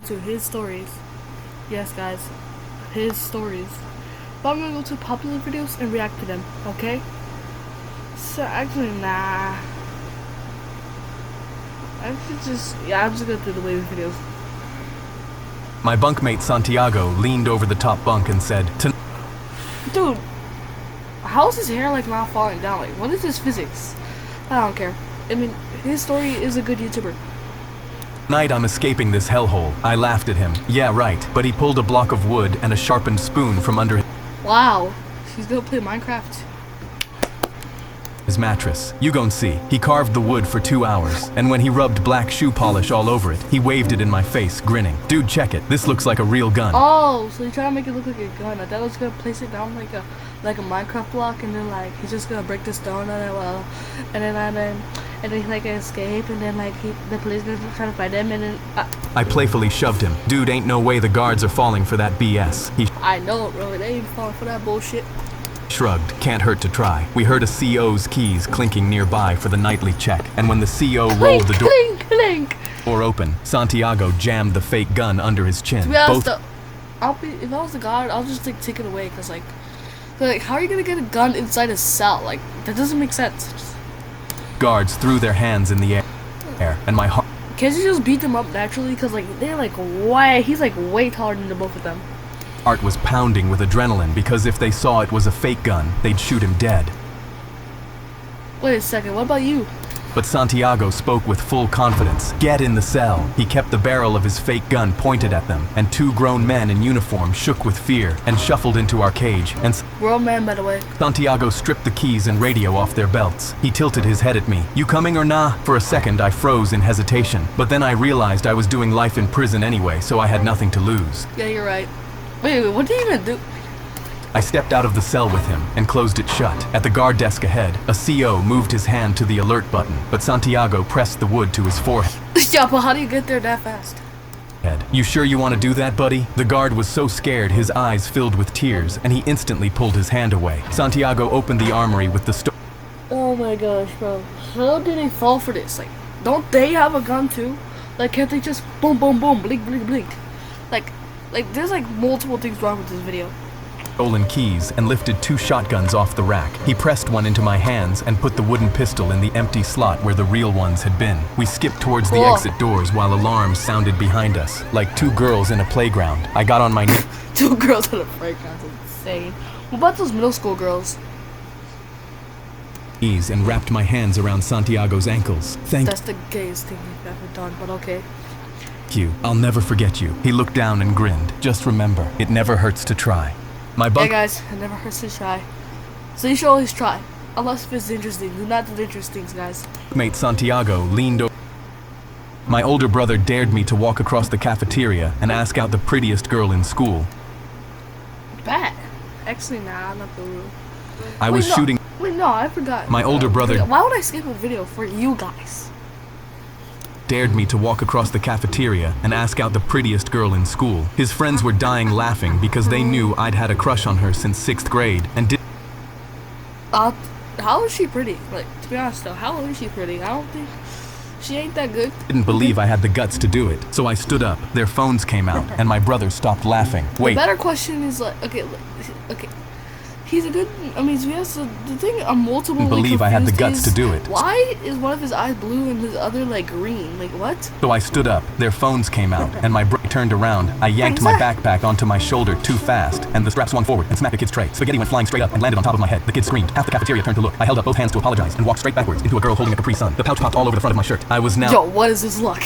to his stories. Yes, guys, his stories. But I'm gonna go to popular videos and react to them, okay? So actually, nah. I'm just gonna do the latest videos. My bunkmate Santiago leaned over the top bunk and said, Dude, how's his hair like not falling down? Like, what is his physics? I don't care. I mean, his story is a good YouTuber. "Tonight I'm escaping this hellhole." I laughed at him. Yeah, right. But he pulled a block of wood and a sharpened spoon from under Wow, he's gonna play Minecraft. his mattress. You gon' see. He carved the wood for 2 hours, and when he rubbed black shoe polish all over it, he waved it in my face, grinning. "Dude, check it. This looks like a real gun." Oh, so he's trying to make it look like a gun. I thought I was gonna place it down like a Minecraft block, and then like he's just gonna break the stone on it, well, and then he like escape, and then like the police gonna try to find him, and then I playfully shoved him. "Dude, ain't no way the guards are falling for that BS." He I know, bro. They ain't falling for that bullshit. shrugged. "Can't hurt to try." We heard a CO's keys clinking nearby for the nightly check, and when the CO rolled the Clink, clink. door open, Santiago jammed the fake gun under his chin. To be honest, Both if I was the guard, I'll just like take it away, cause like how are you gonna get a gun inside a cell? Like that doesn't make sense. guards threw their hands in the air, and my heart Can't you just beat them up naturally? Cause like they're like he's like way taller than the both of them. was pounding with adrenaline because if they saw it was a fake gun, they'd shoot him dead. Wait a second, what about you? But Santiago spoke with full confidence. "Get in the cell." He kept the barrel of his fake gun pointed at them, and 2 grown men in uniform shook with fear and shuffled into our cage, and We're all men, by the way. Santiago stripped the keys and radio off their belts. He tilted his head at me. "You coming or nah?" For a second I froze in hesitation, but then I realized I was doing life in prison anyway, so I had nothing to lose. Yeah, you're right. Wait, what did you even do? I stepped out of the cell with him and closed it shut. At the guard desk ahead, a CO moved his hand to the alert button, but Santiago pressed the wood to his forehead. Yeah, but how do you get there that fast? "You sure you want to do that, buddy?" The guard was so scared his eyes filled with tears, and he instantly pulled his hand away. Santiago opened the armory with the Oh my gosh, bro. How did they fall for this? Like, don't they have a gun too? Like, can't they just boom, boom, boom, blink, blink, blink? Like there's like multiple things wrong with this video. stolen keys and lifted 2 shotguns off the rack. He pressed one into my hands and put the wooden pistol in the empty slot where the real ones had been. We skipped towards the exit doors while alarms sounded behind us, like 2 girls in a playground. I got on my knees. 2 girls in a playground, that's insane. What about those middle school girls? And wrapped my hands around Santiago's ankles. That's the gayest thing you've ever done, but okay. "Thank you. I'll never forget you." He looked down and grinned. "Just remember, it never hurts to try." My Yeah, guys, it never hurts to try. So you should always try. Unless if it's interesting. Do not do dangerous things, guys. Mate Santiago leaned over. My older brother dared me to walk across the cafeteria and ask out the prettiest girl in school. Bad. Actually, nah, I'm not the rule. I was shooting. Wait, no, I forgot. My older brother Why would I skip a video for you guys? dared me to walk across the cafeteria and ask out the prettiest girl in school. His friends were dying laughing because they knew I'd had a crush on her since 6th grade and How is she pretty? Like, to be honest though, how is she pretty? I don't think she ain't that good. didn't believe I had the guts to do it. So I stood up, their phones came out, and my brother stopped laughing. The "Wait." better question is like, okay. He's a good. I mean, he has the thing. I'm multiple. Didn't believe I had the guts to do it. Why is one of his eyes blue and his other like green? Like what? So I stood up, their phones came out, and my brother turned around. I yanked my backpack onto my shoulder too fast, and the strap swung forward and smacked the kid's tray. Spaghetti went flying straight up and landed on top of my head. The kid screamed. Half the cafeteria turned to look. I held up both hands to apologize and walked straight backwards into a girl holding a Capri Sun. The pouch popped all over the front of my shirt. I was now Yo, what is this look?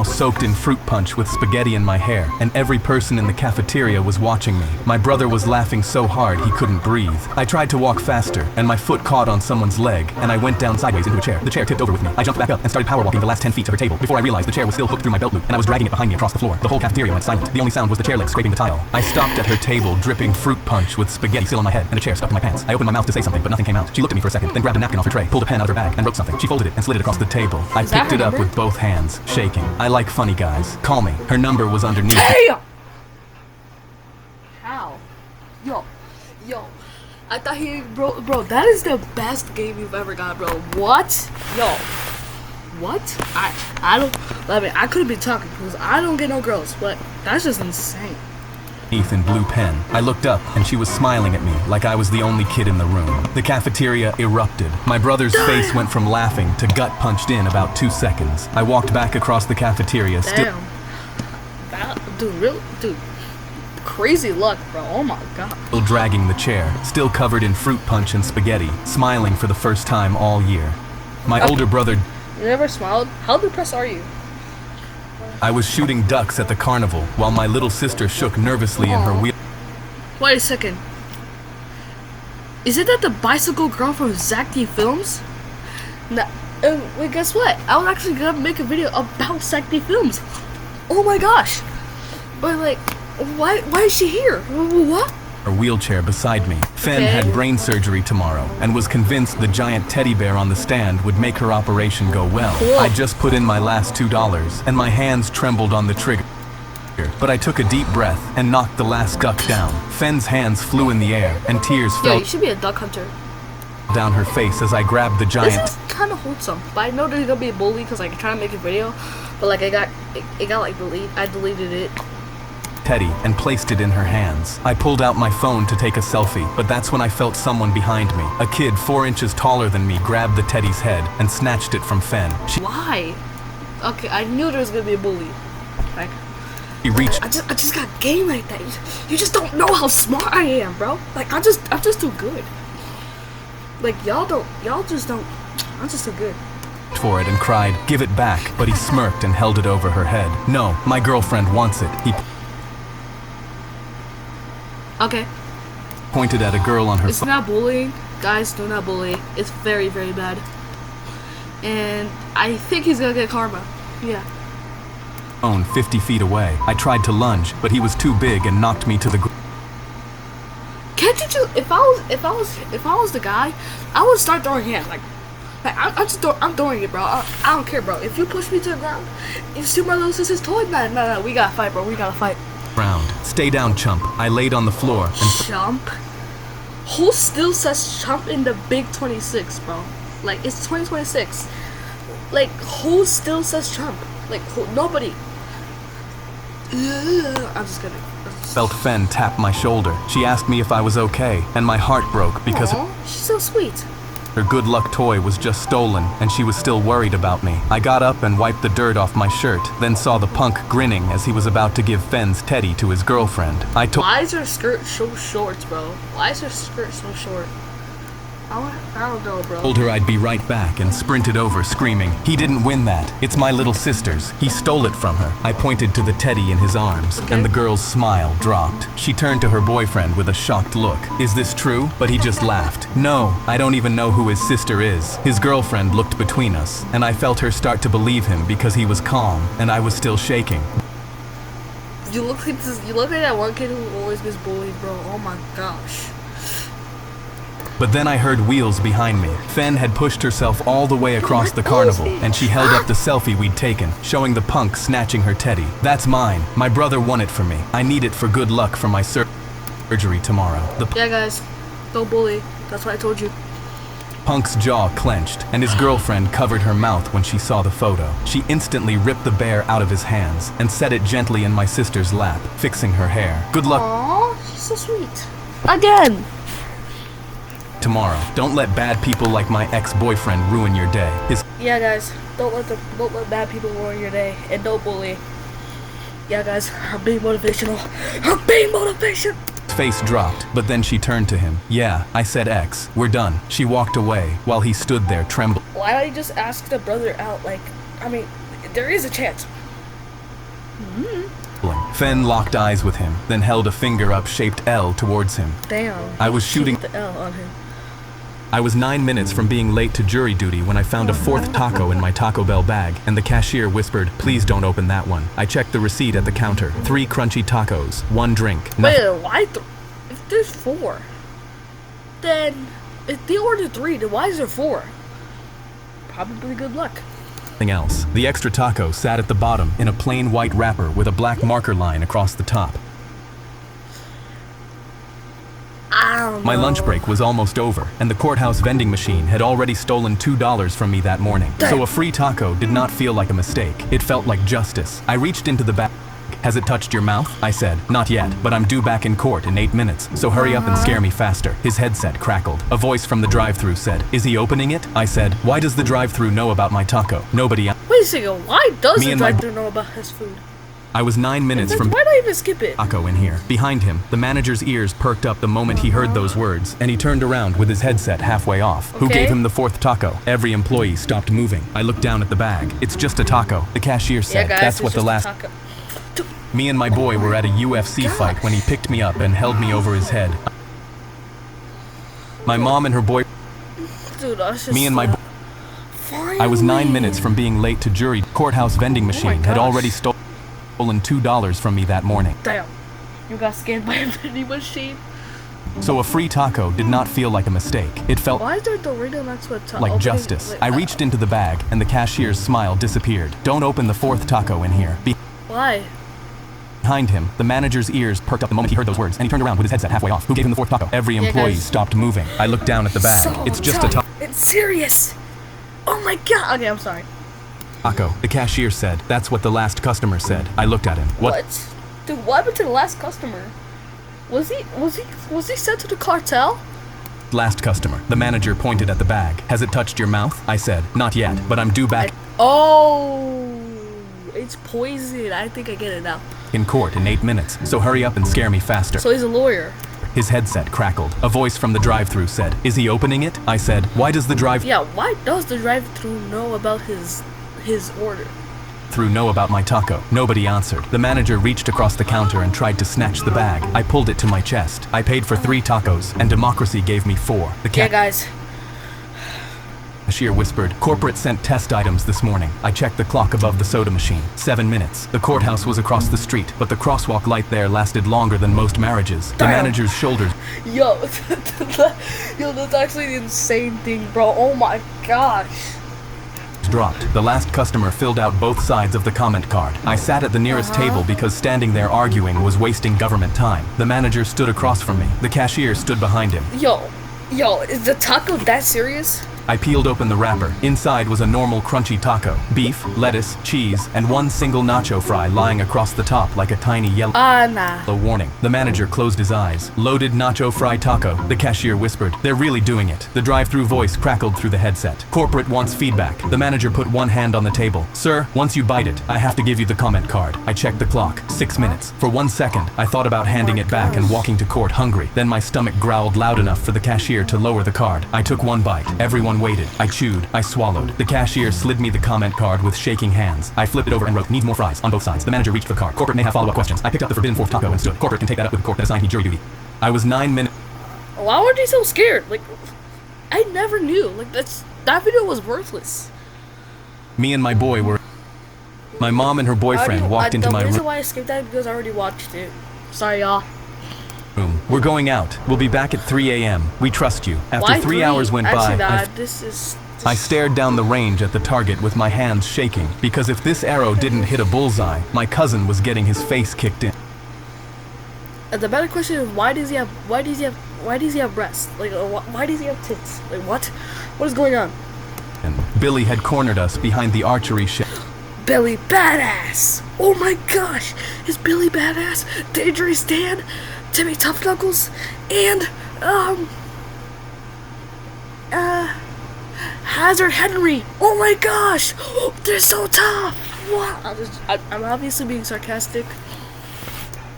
soaked in fruit punch with spaghetti in my hair, and every person in the cafeteria was watching me. My brother was laughing so hard he couldn't breathe. I tried to walk faster, and my foot caught on someone's leg, and I went down sideways into a chair. The chair tipped over with me. I jumped back up and started power walking the last 10 feet to her table before I realized the chair was still hooked through my belt loop, and I was dragging it behind me across the floor. The whole cafeteria went silent. The only sound was the chair legs scraping the tile. I stopped at her table, dripping fruit punch with spaghetti still on my head, and a chair stuck in my pants. I opened my mouth to say something, but nothing came out. She looked at me for a second, then grabbed a napkin off her tray, pulled a pen out of her bag, and wrote something. She folded it and slid it across the table. I picked it up with both hands, shaking. I like funny guys. Call me. Her number was underneath. Damn! How? Yo. I thought bro, that is the best game you've ever got, bro. What? Yo. what? I don't. I mean, I could be talking because I don't get no girls, but that's just insane. In blue pen. I looked up and she was smiling at me like I was the only kid in the room. The cafeteria erupted. My brother's face went from laughing to gut punched in about 2 seconds. I walked back across the cafeteria still. Dude, crazy luck, bro. Oh my god. Still dragging the chair, still covered in fruit punch and spaghetti, smiling for the first time all year. My older brother. You never smiled? How depressed are you? I was shooting ducks at the carnival while my little sister shook nervously in her wheel. Wait a second. Is it that the bicycle girl from Zach D Films? Nah, wait, guess what? I was actually gonna make a video about Zach D Films. Oh my gosh. But like, why is she here? What? Her wheelchair beside me. Fen had brain surgery tomorrow and was convinced the giant teddy bear on the stand would make her operation go well. Cool. I just put in my last $2 and my hands trembled on the trigger. But I took a deep breath and knocked the last duck down. Fen's hands flew in the air and tears Yo, fell you should be a duck hunter. down her face as I grabbed the giant. This is kind of wholesome, but I know there's gonna be a bully because like, I trying to make a video, but like it got like deleted. I deleted it. Teddy and placed it in her hands. I pulled out my phone to take a selfie, but that's when I felt someone behind me. A kid 4 inches taller than me grabbed the teddy's head and snatched it from Fen. Why? Okay, I knew there was gonna be a bully. Like, She reached I just got game like that. You just don't know how smart I am, bro. Like I'm just too good. Like y'all just don't. I'm just too good. for it and cried, "Give it back," but he smirked and held it over her head. "No, my girlfriend wants it." He Okay. pointed at a girl on her It's not bullying. Guys, do not bully. It's very, very bad. And I think he's gonna get karma. Yeah. phone 50 feet away. I tried to lunge, but he was too big and knocked me to the ground. Can't you just, if I was the guy, I would start throwing hands. Like I'm throwing it, bro. I don't care, bro. If you push me to the ground, you steal my little sister's toy, no, we gotta fight, bro. We gotta fight. Stay down, chump. I laid on the floor and Chump? Who still says chump in the big 26, bro? Like, it's 2026. Like, who still says chump? Like, nobody. I'm just kidding. felt Fen tap my shoulder. She asked me if I was okay, and my heart broke because Aw, she's so sweet. her good luck toy was just stolen, and she was still worried about me. I got up and wiped the dirt off my shirt, then saw the punk grinning as he was about to give Fen's teddy to his girlfriend. I told Why is her skirt so short, bro? Why is her skirt so short? I don't know, bro. her I'd be right back and sprinted over screaming, "He didn't win that. It's my little sister's. He stole it from her." I pointed to the teddy in his arms, and the girl's smile dropped. She turned to her boyfriend with a shocked look. "Is this true?" But he just laughed. "No, I don't even know who his sister is." His girlfriend looked between us, and I felt her start to believe him because he was calm, and I was still shaking. You look like this. You look like that one kid who always gets bullied, bro. Oh my gosh. But then I heard wheels behind me. Fen had pushed herself all the way across the carnival, and she held up the selfie we'd taken, showing the punk snatching her teddy. "That's mine. My brother won it for me. I need it for good luck for my surgery tomorrow." The Yeah, guys, don't bully. That's what I told you. punk's jaw clenched, and his girlfriend covered her mouth when she saw the photo. She instantly ripped the bear out of his hands and set it gently in my sister's lap, fixing her hair. "Good luck Aww, she's so sweet. Again. tomorrow. Don't let bad people like my ex-boyfriend ruin your day." His Yeah, guys, don't let bad people ruin your day, and don't bully. Yeah, guys, I'm being motivational. I'm being motivational. face dropped, but then she turned to him. "Yeah, I said X. We're done." She walked away while he stood there trembling. Why don't you just ask the brother out? Like, I mean, there is a chance. Fen locked eyes with him, then held a finger up shaped L towards him. Damn. I was shooting. The L on him. I was 9 minutes from being late to jury duty when I found a fourth taco in my Taco Bell bag, and the cashier whispered, "Please don't open that one." I checked the receipt at the counter. 3 crunchy tacos, 1 drink. Wait, why? If there's 4, then if they ordered 3, then why is there 4? Probably good luck. Nothing else. The extra taco sat at the bottom in a plain white wrapper with a black marker line across the top. I don't My lunch break was almost over, and the courthouse vending machine had already stolen $2 from me that morning. So a free taco did not feel like a mistake. It felt like justice. I reached into the bag. Has it touched your mouth? I said. Not yet, but I'm due back in court in 8 minutes, so hurry up and scare me faster. His headset crackled. A voice from the drive-thru said, "Is he opening it?" I said, "Why does the drive-thru know about my taco?" Nobody. Wait a second, why does Me the and my drive-thru know about his food? I was 9 minutes from Why do I even skip it? taco in here. Behind him, the manager's ears perked up the moment he heard those words, and he turned around with his headset halfway off. Who gave him the 4th taco? Every employee stopped moving. I looked down at the bag. It's just a taco. The cashier said. Yeah, guys, That's what the last. Me and my boy were at a UFC fight when he picked me up and held me over his head. My mom and her boy. Dude, that's just Me and my. I was 9 minutes from being late to jury. Courthouse vending machine had already stolen $2 from me that morning. Damn, you got scanned by a vending machine. So a free taco did not feel like a mistake. It felt Why is there Dorito next to a taco? like justice. I reached into the bag, and the cashier's smile disappeared. Don't open the 4th taco in here. Why? Behind him, the manager's ears perked up the moment he heard those words, and he turned around with his headset halfway off. Who gave him the 4th taco? Every employee stopped moving. I looked down at the bag. It's just a taco. It's serious. Oh my god. Okay, I'm sorry. Taco. The cashier said. That's what the last customer said. I looked at him. What? Dude, what happened to the last customer? Was he sent to the cartel? Last customer. The manager pointed at the bag. Has it touched your mouth? I said. Not yet, but I'm due back. Oh, it's poison. I think I get it now. In court in 8 minutes, so hurry up and scare me faster. So he's a lawyer. His headset crackled. A voice from the drive-thru said, "Is he opening it?" I said, "Why does the drive-thru why does the drive-thru know about his order?" know about my taco?" Nobody answered. The manager reached across the counter and tried to snatch the bag. I pulled it to my chest. I paid for 3 tacos, and democracy gave me 4. The Guys. cashier whispered, "Corporate sent test items this morning." I checked the clock above the soda machine. 7 minutes. The courthouse was across the street, but the crosswalk light there lasted longer than most marriages. The manager's shoulders Yo, that's actually the insane thing, bro. Oh my gosh. dropped. The last customer filled out both sides of the comment card. I sat at the nearest table because standing there arguing was wasting government time. The manager stood across from me. The cashier stood behind him. Yo, is the taco that serious? I peeled open the wrapper. Inside was a normal crunchy taco. Beef, lettuce, cheese, and one single nacho fry lying across the top like a tiny yellow Nah. warning. The manager closed his eyes. Loaded nacho fry taco. The cashier whispered, "They're really doing it." The drive-thru voice crackled through the headset. "Corporate wants feedback." The manager put one hand on the table. "Sir, once you bite it, I have to give you the comment card." I checked the clock. 6 minutes. For 1 second, I thought about handing it back and walking to court hungry. Then my stomach growled loud enough for the cashier to lower the card. I took one bite. Everyone waited. I chewed. I swallowed. The cashier slid me the comment card with shaking hands. I flipped it over and wrote, "Needs more fries," on both sides. The manager reached for the card. "Corporate may have follow-up questions." I picked up the forbidden 4th taco and stood. "Corporate can take that up with the court that assigned me jury duty." I was 9 minutes. Why were they so scared? Like, I never knew. Like, that video was worthless. Me and my boy were. My mom and her boyfriend walked into my The reason room. why I skipped that is because I already watched it. Sorry, y'all. We're going out. We'll be back at 3 a.m. We trust you. After Why 3 hours went Actually, by, I stared down the range at the target with my hands shaking, because if this arrow didn't hit a bullseye, my cousin was getting his face kicked in. The better question is why does he have breasts? Like, why does he have tits? Like, what? What is going on? And Billy had cornered us behind the archery shed. Billy Badass! Oh my gosh! Is Billy Badass, Dangerous Dan, Timmy Tough Knuckles, and Hazard Henry! Oh my gosh! They're so tough! Wow! I'm obviously being sarcastic.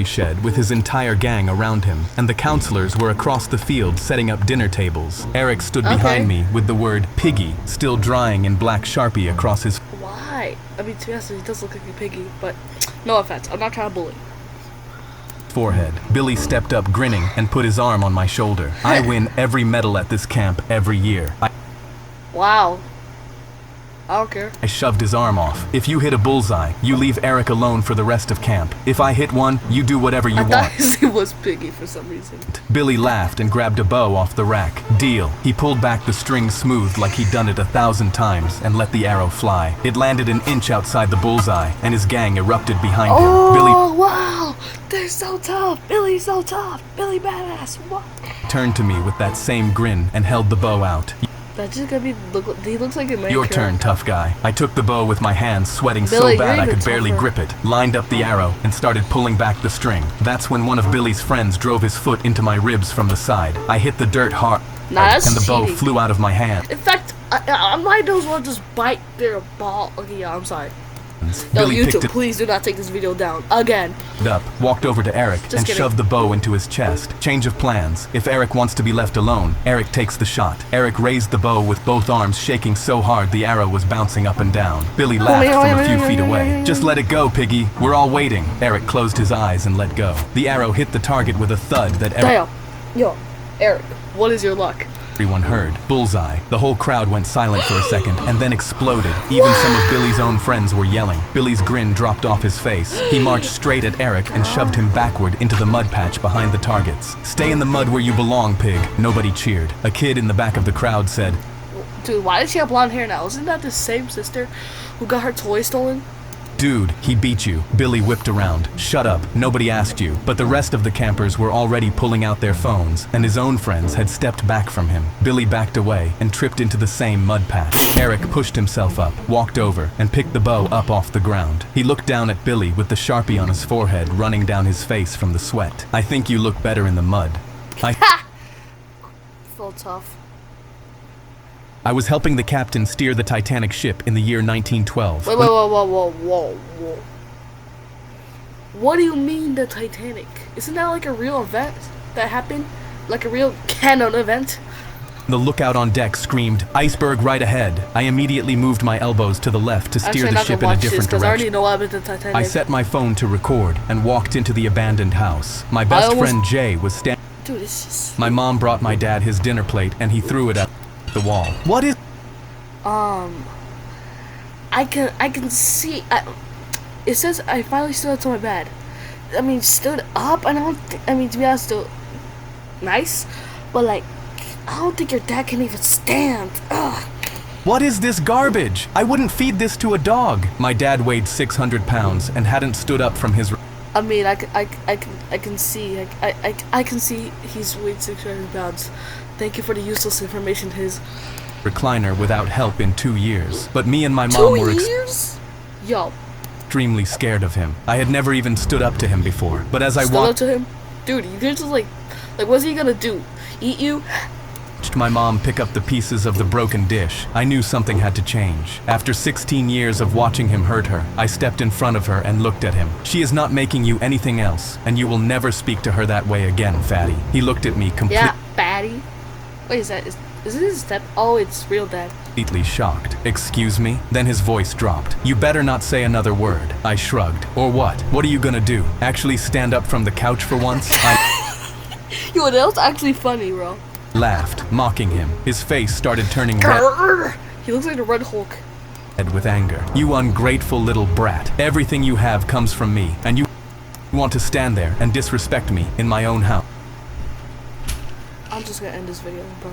Shed with his entire gang around him, and the counselors were across the field setting up dinner tables. Eric stood behind me with the word "piggy" still drying in black Sharpie across his Why? I mean, to be honest, he does look like a piggy, but no offense. I'm not trying to bully. forehead. Billy stepped up grinning and put his arm on my shoulder. "I win every medal at this camp every year." Wow. I don't care. I shoved his arm off. If you hit a bullseye, you leave Eric alone for the rest of camp. If I hit one, you do whatever you I want. thought his name was Piggy for some reason. Billy laughed and grabbed a bow off the rack. Deal. He pulled back the string smooth like he'd done it 1,000 times and let the arrow fly. It landed an inch outside the bullseye, and his gang erupted behind him. Oh, wow! They're so tough! Billy's so tough! Billy badass! What? Billy turned to me with that same grin and held the bow out. That's just gonna be. He looks like a man. Your turn, tough guy. I took the bow with my hands, sweating Billy, so bad you're I could even barely tougher. grip it, lined up the arrow, and started pulling back the string. That's when one of Billy's friends drove his foot into my ribs from the side. I hit the dirt hard, Nah, that's and the bow cheating. flew out of my hand. In fact, I might as well just bite their ball. Okay, yeah, I'm sorry. Yo, Billy YouTube, picked it please do not take this video down again. up, walked over to Eric, and kidding. shoved the bow into his chest. Change of plans. If Eric wants to be left alone, Eric takes the shot. Eric raised the bow with both arms, shaking so hard the arrow was bouncing up and down. Billy laughed from a few feet away. Just let it go, Piggy. We're all waiting. Eric closed his eyes and let go. The arrow hit the target with a thud that Damn. Yo, Eric, what is your luck? everyone heard. Bullseye. The whole crowd went silent for a second and then exploded. Even some of Billy's own friends were yelling. Billy's grin dropped off his face. He marched straight at Eric and shoved him backward into the mud patch behind the targets. Stay in the mud where you belong, pig. Nobody cheered. A kid in the back of the crowd said, Dude, why does she have blonde hair now? Isn't that the same sister who got her toy stolen? "Dude, he beat you." Billy whipped around. "Shut up, nobody asked you." But the rest of the campers were already pulling out their phones, and his own friends had stepped back from him. Billy backed away and tripped into the same mud patch. Eric pushed himself up, walked over, and picked the bow up off the ground. He looked down at Billy with the Sharpie on his forehead running down his face from the sweat. "I think you look better in the mud." Felt tough. I was helping the captain steer the Titanic ship in the year 1912. Wait, whoa. What do you mean the Titanic? Isn't that like a real event that happened? Like a real canon event? The lookout on deck screamed, "Iceberg right ahead." I immediately moved my elbows to the left to steer Actually, the not ship to in a watch this different because I already direction. know about the Titanic. I set my phone to record and walked into the abandoned house. My best almost- friend Jay was standing. Dude, it's just... My mom brought my dad his dinner plate and he threw it at the wall. "What is..." I can see... it says I finally stood up to my bed. I mean, stood up? I mean, to be honest, still nice. But, like, I don't think your dad can even stand. Ugh. "What is this garbage? I wouldn't feed this to a dog." My dad weighed 600 pounds and hadn't stood up from his... I mean, I can see, I can see he's weighed 600 pounds. Thank you for the useless information, his... recliner without help in 2 years. But me and my mom 2 were years? Yo, extremely scared of him. I had never even stood up to him before. But as I stood up watched to him? Dude, you're just like, what's he gonna do? Eat you? my mom pick up the pieces of the broken dish, I knew something had to change. After 16 years of watching him hurt her, I stepped in front of her and looked at him. "She is not making you anything else, and you will never speak to her that way again, fatty." He looked at me Yeah, fatty. Wait, is it his step? Oh, it's real dad. completely shocked. "Excuse me?" Then his voice dropped. "You better not say another word." I shrugged. "Or what? What are you gonna do? Actually stand up from the couch for once?" I Yo, that was actually funny, bro. laughed, mocking him. His face started turning red. Grrr. He looks like the Red Hulk. With anger. "You ungrateful little brat. Everything you have comes from me, and you want to stand there and disrespect me in my own house." I'm just gonna end this video, bro.